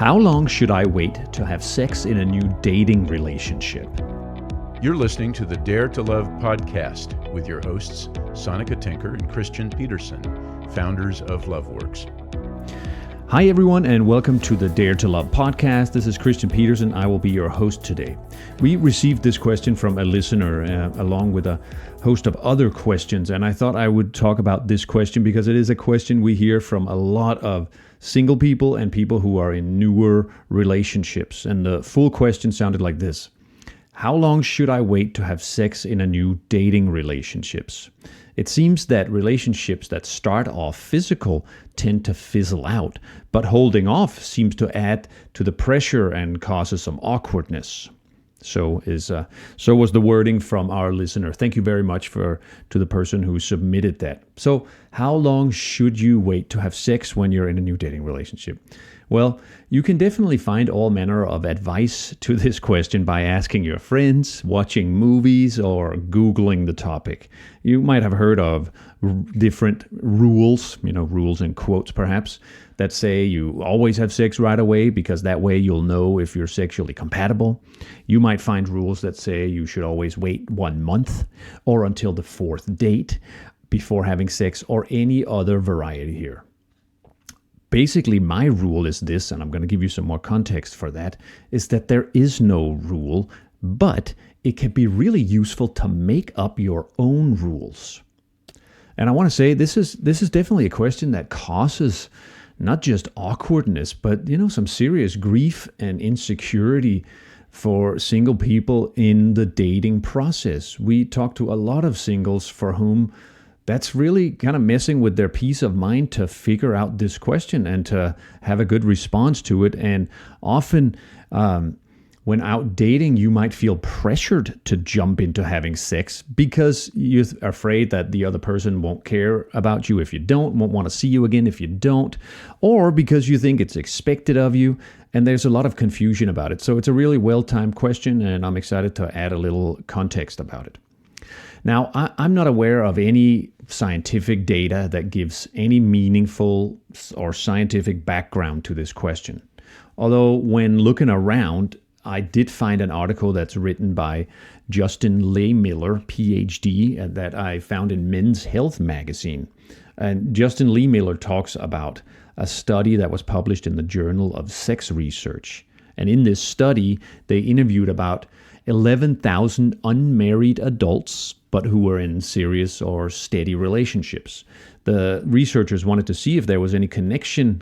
How long should I wait to have sex in a new dating relationship? You're listening to the Dare to Love podcast with your hosts, Sonika Tinker and Christian Peterson, founders of LoveWorks. Hi, everyone, and welcome to the Dare to Love podcast. This is Christian Peterson. I will be your host today. We received this question from a listener along with a host of other questions, and I thought I would talk about this question because it is a question we hear from a lot of single people and people who are in newer relationships. And the full question sounded like this: how long should I wait to have sex in a new dating relationships? It seems that relationships that start off physical tend to fizzle out, but holding off seems to add to the pressure and causes some awkwardness. So was the wording from our listener. Thank you very much to the person who submitted that. So how long should you wait to have sex when you're in a new dating relationship? Well, you can definitely find all manner of advice to this question by asking your friends, watching movies, or Googling the topic. You might have heard of different rules, rules in quotes perhaps, that say you always have sex right away because that way you'll know if you're sexually compatible. You might find rules that say you should always wait 1 month or until the fourth date before having sex, or any other variety here. Basically, my rule is this, and I'm going to give you some more context for that, is that there is no rule, but it can be really useful to make up your own rules. And I want to say this is definitely a question that causes not just awkwardness, but some serious grief and insecurity for single people in the dating process. We talk to a lot of singles for whom that's really kind of messing with their peace of mind to figure out this question and to have a good response to it. And often when out dating, you might feel pressured to jump into having sex because you're afraid that the other person won't care about you if you don't, won't want to see you again if you don't, or because you think it's expected of you. And there's a lot of confusion about it. So it's a really well-timed question, and I'm excited to add a little context about it. Now, I'm not aware of any scientific data that gives any meaningful or scientific background to this question. Although when looking around, I did find an article that's written by Justin Lehmiller, PhD, that I found in Men's Health magazine. And Justin Lehmiller talks about a study that was published in the Journal of Sex Research. And in this study, they interviewed about 11,000 unmarried adults, but who were in serious or steady relationships. The researchers wanted to see if there was any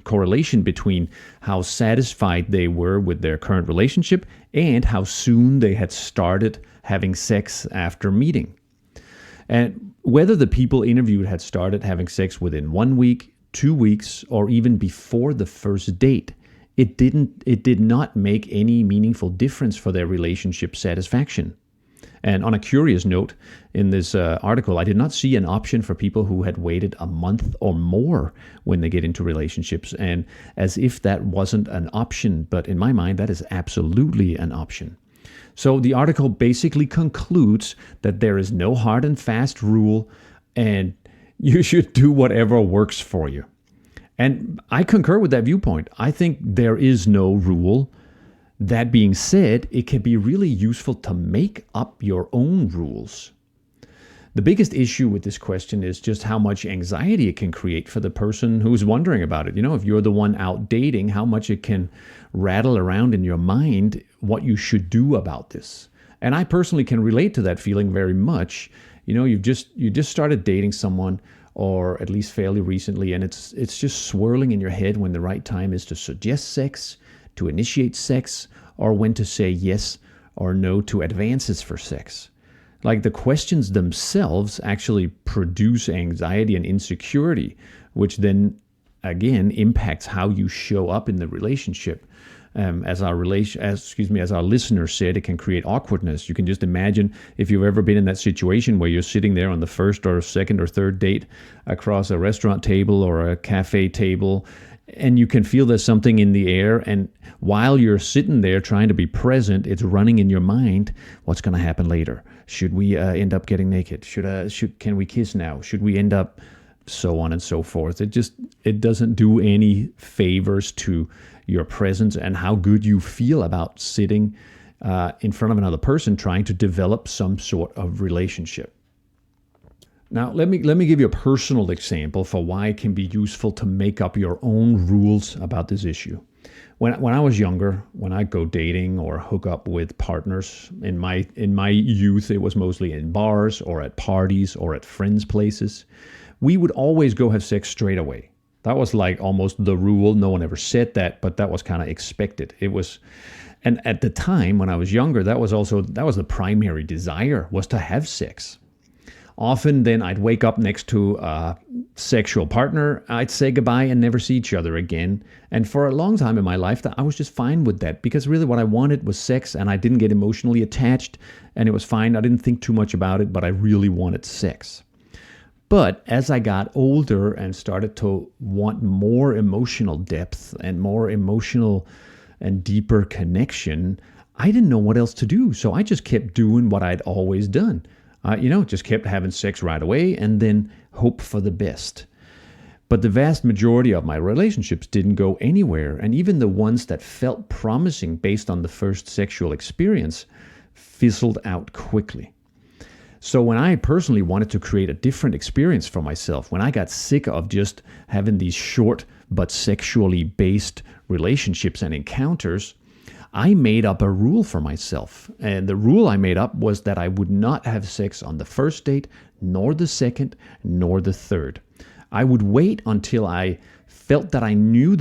correlation between how satisfied they were with their current relationship and how soon they had started having sex after meeting. And whether the people interviewed had started having sex within 1 week, 2 weeks, or even before the first date, it did not make any meaningful difference for their relationship satisfaction. And on a curious note, in this article, I did not see an option for people who had waited a month or more when they get into relationships, and as if that wasn't an option, but in my mind, that is absolutely an option. So the article basically concludes that there is no hard and fast rule, and you should do whatever works for you. And I concur with that viewpoint. I think there is no rule. That being said, it can be really useful to make up your own rules. The biggest issue with this question is just how much anxiety it can create for the person who's wondering about it. If you're the one out dating, how much it can rattle around in your mind what you should do about this. And I personally can relate to that feeling very much. You just started dating someone, or at least fairly recently, and it's just swirling in your head when the right time is to suggest sex, to initiate sex, or when to say yes or no to advances for sex. Like, the questions themselves actually produce anxiety and insecurity, which then again impacts how you show up in the relationship. As our listener said, it can create awkwardness. You can just imagine if you've ever been in that situation where you're sitting there on the first or second or third date across a restaurant table or a cafe table, and you can feel there's something in the air, and while you're sitting there trying to be present, it's running in your mind, what's going to happen later? Should we end up getting naked? Can we kiss now? Should we end up so on and so forth? It doesn't do any favors to your presence, and how good you feel about sitting in front of another person trying to develop some sort of relationship. Now, let me give you a personal example for why it can be useful to make up your own rules about this issue. When I was younger, when I go dating or hook up with partners, in my youth, it was mostly in bars or at parties or at friends' places. We would always go have sex straight away. That was like almost the rule. No one ever said that, but that was kind of expected. And at the time when I was younger, that was the primary desire, was to have sex. Often then I'd wake up next to a sexual partner, I'd say goodbye and never see each other again. And for a long time in my life, I was just fine with that, because really what I wanted was sex, and I didn't get emotionally attached, and it was fine. I didn't think too much about it, but I really wanted sex. But as I got older and started to want more emotional depth and more emotional and deeper connection, I didn't know what else to do. So I just kept doing what I'd always done. Just kept having sex right away and then hope for the best. But the vast majority of my relationships didn't go anywhere. And even the ones that felt promising based on the first sexual experience fizzled out quickly. So when I personally wanted to create a different experience for myself, when I got sick of just having these short but sexually based relationships and encounters, I made up a rule for myself. And the rule I made up was that I would not have sex on the first date, nor the second, nor the third. I would wait until I felt that I knew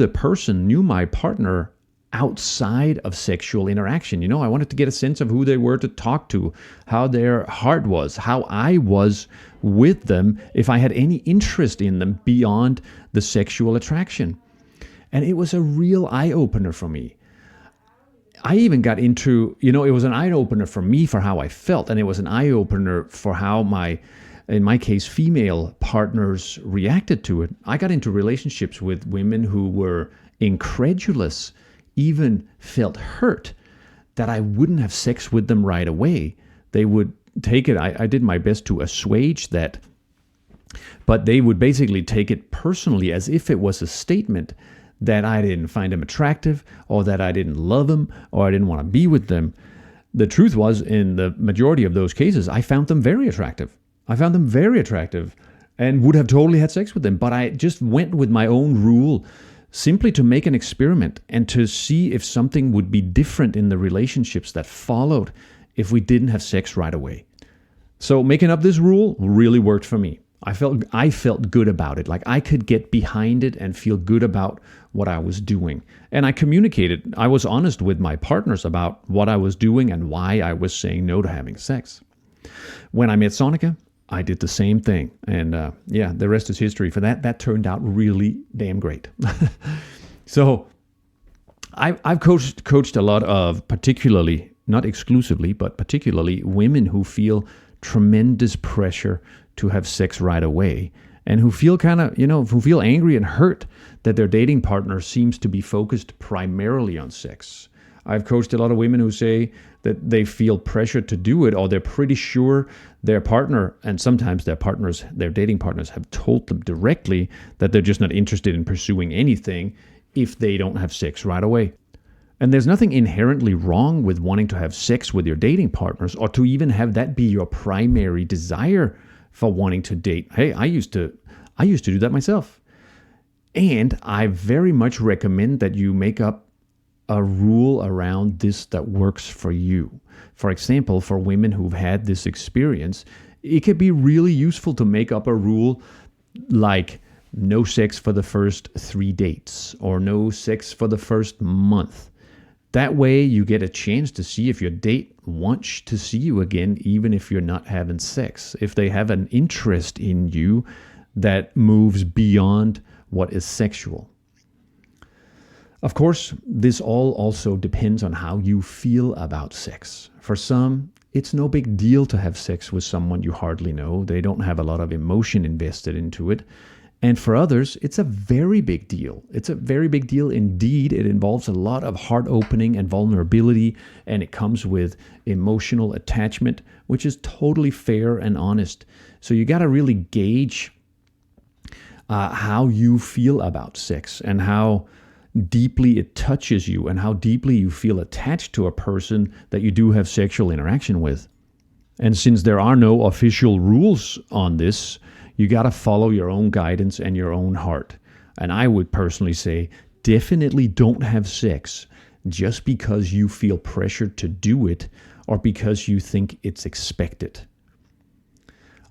my partner outside of sexual interaction. I wanted to get a sense of who they were to talk to, how their heart was, how I was with them, if I had any interest in them beyond the sexual attraction. And it was a real eye-opener for me. I even got into, it was an eye-opener for me for how I felt, and it was an eye-opener for how in my case, female partners reacted to it. I got into relationships with women who were incredulous, even felt hurt that I wouldn't have sex with them right away. They would take it, I did my best to assuage that, but they would basically take it personally as if it was a statement that I didn't find them attractive, or that I didn't love them, or I didn't want to be with them. The truth was, in the majority of those cases, I found them very attractive. And would have totally had sex with them. But I just went with my own rule, simply to make an experiment and to see if something would be different in the relationships that followed if we didn't have sex right away. So making up this rule really worked for me. I felt good about it. Like I could get behind it and feel good about what I was doing. And I communicated. I was honest with my partners about what I was doing and why I was saying no to having sex. When I met Sonica, I did the same thing. And the rest is history for that. That turned out really damn great. So I've coached a lot of, particularly, not exclusively, but particularly women who feel tremendous pressure to have sex right away, and who feel who feel angry and hurt that their dating partner seems to be focused primarily on sex. I've coached a lot of women who say that they feel pressure to do it, or they're pretty sure their partner, and sometimes their dating partners have told them directly that they're just not interested in pursuing anything if they don't have sex right away. And there's nothing inherently wrong with wanting to have sex with your dating partners, or to even have that be your primary desire for wanting to date. Hey, I used to do that myself. And I very much recommend that you make up a rule around this that works for you. For example, for women who've had this experience, it could be really useful to make up a rule like no sex for the first 3 dates, or no sex for the first month. That way you get a chance to see if your date wants to see you again, even if you're not having sex. If they have an interest in you that moves beyond what is sexual. Of course, this all also depends on how you feel about sex. For some, it's no big deal to have sex with someone you hardly know. They don't have a lot of emotion invested into it. And for others, it's a very big deal. It's a very big deal indeed. It involves a lot of heart opening and vulnerability, and it comes with emotional attachment, which is totally fair and honest. So you got to really gauge how you feel about sex, and how deeply it touches you and how deeply you feel attached to a person that you do have sexual interaction with. And since there are no official rules on this, you got to follow your own guidance and your own heart. And I would personally say, definitely don't have sex just because you feel pressured to do it or because you think it's expected.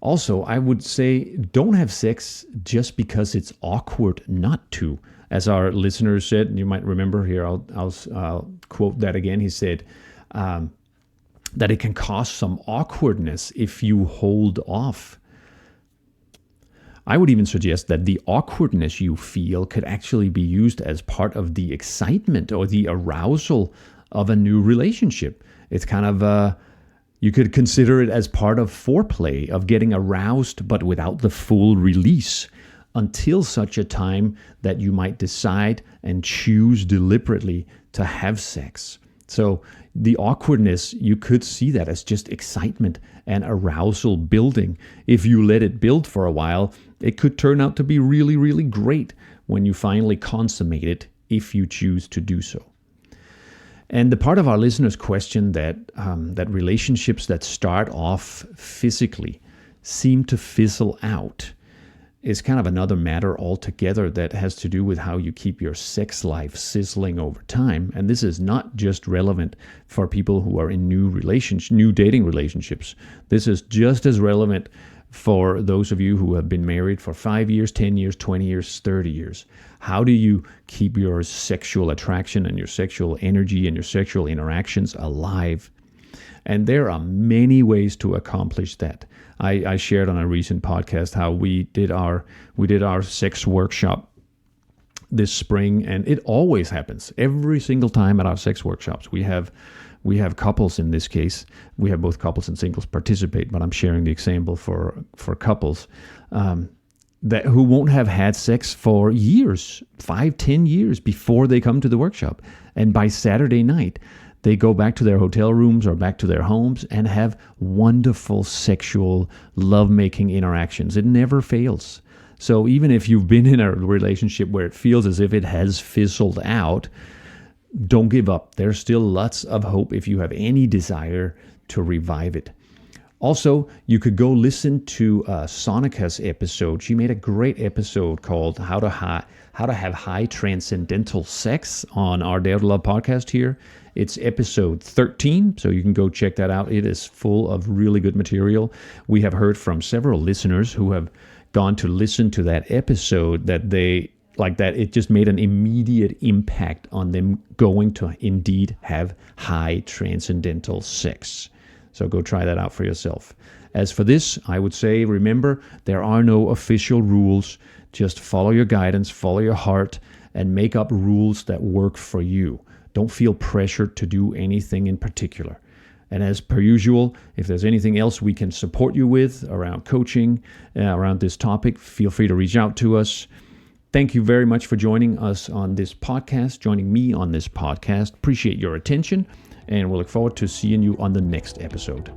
Also, I would say don't have sex just because it's awkward not to. As our listener said, and you might remember here, I'll quote that again. He said that it can cause some awkwardness if you hold off. I would even suggest that the awkwardness you feel could actually be used as part of the excitement or the arousal of a new relationship. It's kind of, you could consider it as part of foreplay, of getting aroused, but without the full release, until such a time that you might decide and choose deliberately to have sex. So the awkwardness, you could see that as just excitement and arousal building. If you let it build for a while, it could turn out to be really, really great when you finally consummate it, if you choose to do so. And the part of our listeners' question that relationships that start off physically seem to fizzle out is kind of another matter altogether that has to do with how you keep your sex life sizzling over time. And this is not just relevant for people who are in new dating relationships. This is just as relevant for those of you who have been married for 5 years, 10 years, 20 years, 30 years. How do you keep your sexual attraction and your sexual energy and your sexual interactions alive? And there are many ways to accomplish that. I shared on a recent podcast how we did our sex workshop this spring, and it always happens every single time at our sex workshops. We have couples in this case. We have both couples and singles participate, but I'm sharing the example for couples who won't have had sex for years, 5-10 years before they come to the workshop. And by Saturday night, they go back to their hotel rooms or back to their homes and have wonderful sexual lovemaking interactions. It never fails. So even if you've been in a relationship where it feels as if it has fizzled out, don't give up. There's still lots of hope if you have any desire to revive it. Also, you could go listen to Sonica's episode. She made a great episode called How to Have High Transcendental Sex on our Dare to Love podcast here. It's episode 13, so you can go check that out. It is full of really good material. We have heard from several listeners who have gone to listen to that episode that they like that it just made an immediate impact on them going to indeed have high transcendental sex. So go try that out for yourself. As for this, I would say, remember, there are no official rules. Just follow your guidance, follow your heart, and make up rules that work for you. Don't feel pressured to do anything in particular. And as per usual, if there's anything else we can support you with around coaching, around this topic, feel free to reach out to us. Thank you very much for joining us on this podcast, joining me on this podcast. Appreciate your attention, and we'll look forward to seeing you on the next episode.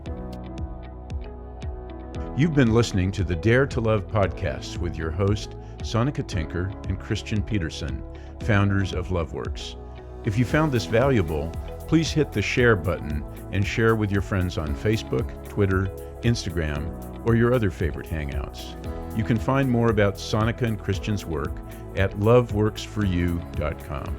You've been listening to the Dare to Love podcast with your host, Sonica Tinker and Christian Peterson, founders of LoveWorks. If you found this valuable, please hit the share button and share with your friends on Facebook, Twitter, Instagram, or your other favorite hangouts. You can find more about Sonica and Christian's work at loveworksforyou.com.